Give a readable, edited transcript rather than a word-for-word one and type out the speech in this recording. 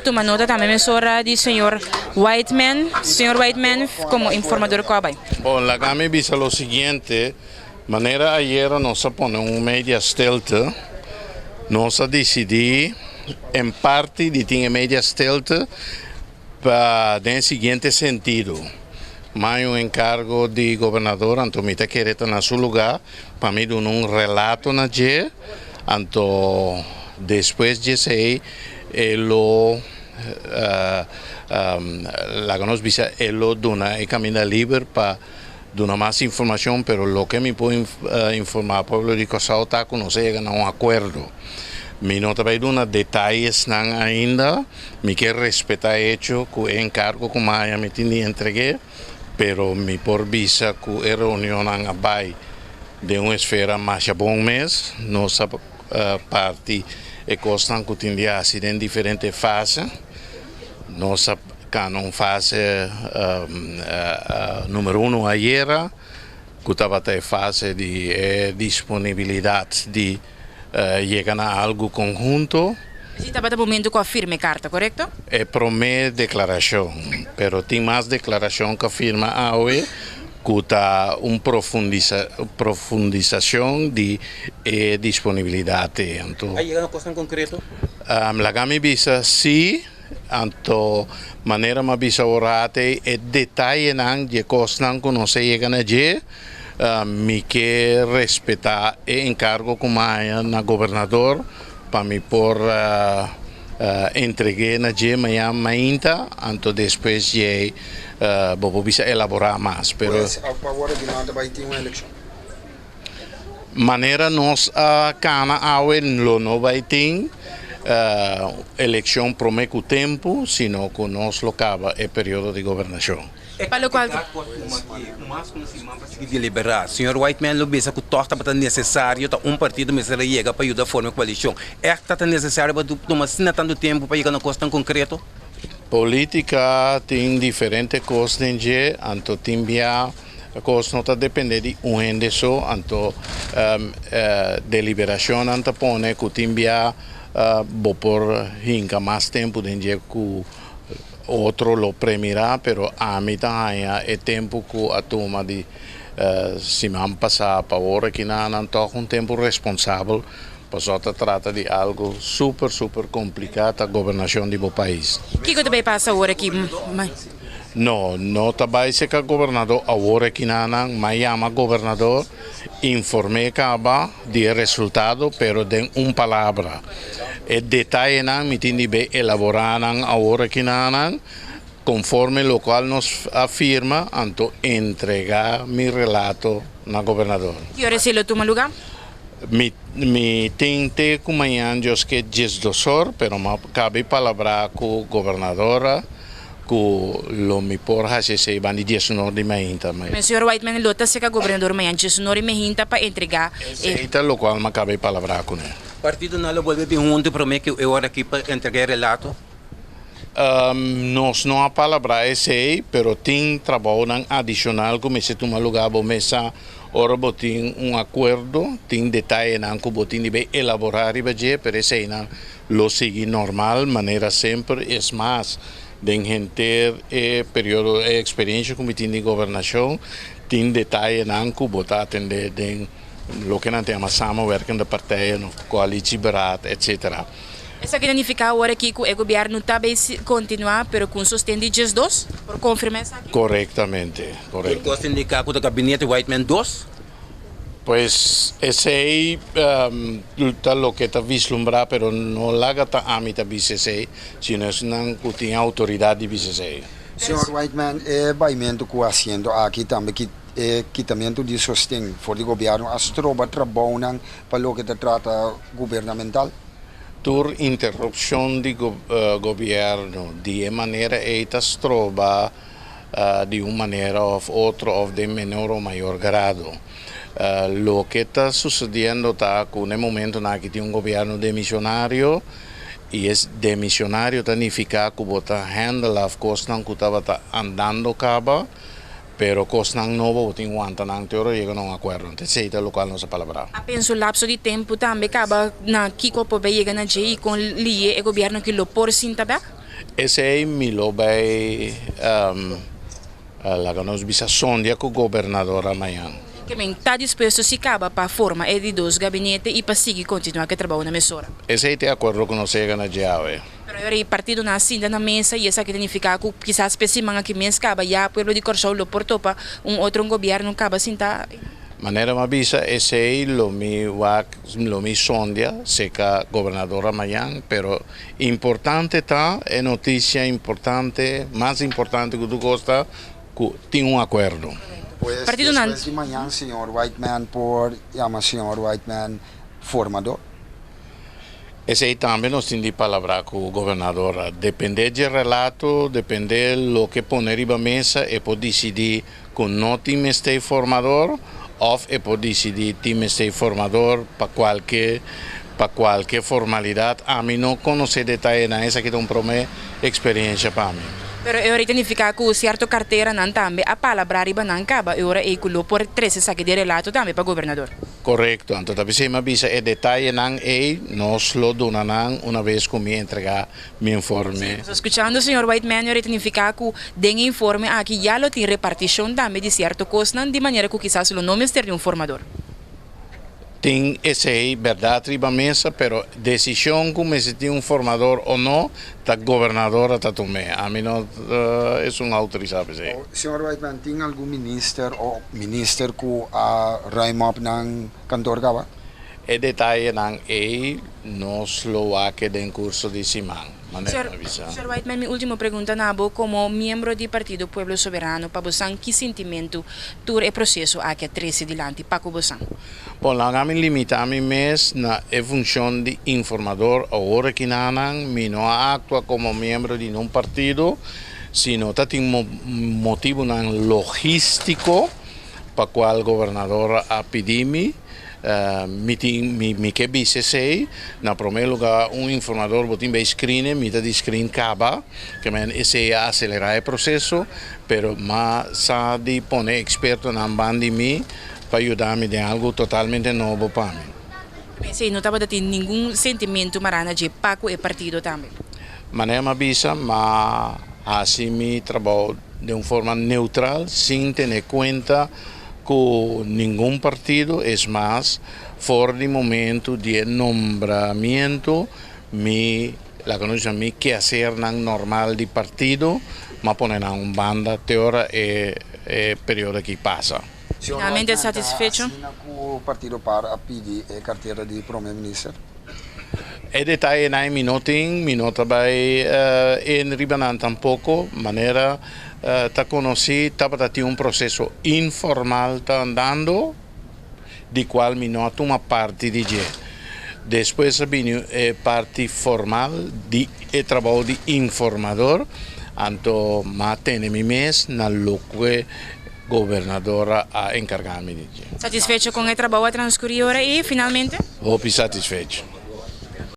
tomar nota também, emissora de senhor Whiteman. Senhor Whiteman, como informador Cobai. Bom, lá me disse o seguinte, maneira ayer nós ponemos media stealth, nós decidimos em parte de ter media stealth para o seguinte sentido. Mas um encargo de governador, então me querendo na seu lugar, para me dar um relato na dia, então depois disso ele la que nos visa ele dona e caminha livre para dar mais informação, pero lo que me pode informar ao povo de Cosao está que não chega a um acordo. Me não vai dar detalhes ainda, me quer respeitar hecho que o encargo que eu me tinha entregue, pero me por visa que a reunião vai de uma esfera mais bom mês, nossa parte e constam que tinha acidente em diferentes fases. Nossa canon fase número 1 ayer, que estava a fase de disponibilidade de chegar a algo conjunto. Você estava no momento com a firme carta, correto? É para minha declaração, mas tem mais declaração que afirma a OE, que está uma profundização de disponibilidade. Então, aí uma questão concreta? La me visa sim, então maneira me visa orate e detalhe não de costas que não se chega na dia, me quer respeitar o encargo como na governador para me por entreguei na dia amanhã ainda, então depois de vou bisa elaborar mais. Pero agora de nada vai ter uma eleição. Maneira nós cana awe não vai ter eleição promete o tempo, sino que nós locava é período de governação. Para o qual deliberar. Senhor Whiteman lo pensa que torta para necessário um partido mas ele chega para ajudar a formar coalição. É que está necessário para tomar tanto tempo para chegar na questão concreto? Política tem diferentes coisas em dia, então tem a coisa não está depende de ende só, então deliberação não está pone que tem vou por hinca mais tempo de dia que outro lo premiará, pero a mim também é tempo que a toma de se me passar para agora que não está um tempo responsável, pois trata de algo super complicado a governação do país. O que também passa agora aqui? Não também se que o governador agora que não, mas chama governador informe acaba de resultado, pero de uma palavra. O detalhe não me tem de elaborar agora que não, conforme o qual nos afirma, então entregar meu relato na governador. Que hora se lo toma lugar? Me tente como amanhã que 12 horas, pero me cabe palavra com a governadora, que lo me por fazer se van de 19 de manhã também. Mas senhor Whiteman lota se que o governador amanhã 19 de manhã para entregar. Então o qual me cabe palavra com ele. Partido não vai vir junto promete que eu aqui para entregar relato. Nós não há palavra esse, pero tem trabalho adicional como se toma lugar para mesa. Ora botin acordo, tem detalhe não que botin de elaborar e fazer, pero esse não lo sigue normal, maneira sempre é mais de gente período de experiência como tem de governação, tem detalhe não que botar atender de lo que não tem mais samenwerking da partij, coalitie beraad, etc. Essa que significa agora que o governo também continuar, pero com sustento de 2, por confirmar isso aqui? Correctamente. Gosta de indicar que o gabinete Whiteman 2? Pues esse é o que está vislumbrado, pero não laga ta amita BCC, sino não que tem autoridade de BCC. Senhor Whiteman, baimento que haciendo aqui também que quitamento de sustento for o governo, as tropas trabalham para o que trata governamental? Por interrupção de governo, de maneira estas trova de uma maneira ou outra, ou de menor ou maior grado. Lo que está sucedendo está que no momento que tem governo demissionário, e esse demissionário significa que está handle as coisas que estava andando acaba, pero coisas novas tem aguenta não teoria chega a acordo, então sei o local não se palavra. A penso lapso de tempo também acaba na Kiko por chegar na GI com o governo que lo por sim também? Esse aí me lo vai lá que nós bisa sondia com o governador amanhã. Que bem, está disposto se acaba para formar de dois gabinetes e para seguir continuar que trabalho na emissora. Esse aí tem acordo com nós chega na Jave. Pero agora o partido na cinda na mesa e essa que significa que quizás especialmente aqui mesmo acaba já o pueblo de Corsol lo portou para outro governo acaba sinta. Maneira ma bisa esse aí lo mi sondia seca governador amanhã, pero importante tá é notícia importante, mais importante que tu gosta que tem acordo. Pues Partido después de mañana, señor Whiteman, llama señor Whiteman formador. Esse aí também nós temos de palavra com o governador. Depende do relato, depende do que poner em mesa, e pode decidir que não tem este formador, ou e pode decidir que tem este formador para qualquer formalidade. A mim não conhecer detalhes nessa que tem uma experiência para mim. Pero agora significa que certo carteira não também a palavra arriba não acaba agora é que lo por 13 saque de relato também para governador. Correto, então talvez se me avisa o detalhe não é nós lo donarão uma vez que me entregar meu informe. Escuchando o senhor Whiteman, agora significa que den informe aqui já lo tem repartição também de certo custo de maneira que quizás o nome esteja de um formador. Tem essa aí verdade riba mesa, pero decisão como se tem formador ou não, a governadora está tomando. A mim não é um autorizado. Senhor Whiteman, tem algum minister que raimop ng kantor ka? O detalhe não é nós lo que em curso de semana. Sr. Whiteman, minha última pergunta, Nabo, como membro do Partido Pueblo Soberano, para você, que sentimento do processo aqui a 13 adiante, para você? Bom, lá a mim limita a mim mesmo na função de informador, agora que não atua como membro de um partido, sino que tem motivo logístico para qual o governador a pedir-me. Mi que BCC, na primeiro lugar, informador botin bem screen, mita de screen caba, que esse acelerar o processo, pero mas sa de poner experto na banda de mim para ajudar-me de algo totalmente novo para mim. Sim, não estava tendo nenhum sentimento marana de Paco e partido também. Maneira bisa, mas assim me trabalho de uma forma neutral, sem ter em conta que nenhum partido é mais fora de momento de nombramento la conosciamo que hacer normal de partido mas poner uma banda teora é período que passa. Finalmente satisfeito? O partido para pedir a carteira de primeiro-ministro? E detalhe não me nota vai em Ribanan tampouco, maneira tá conheci, estava um processo informal tá andando, de qual me nota uma parte de je. Depois vem a parte formal de trabalho de informador, então matene me mês na loque governadora a encargar-me de je. Satisfeito com o trabalho a transcorrer e finalmente? Vou satisfeito.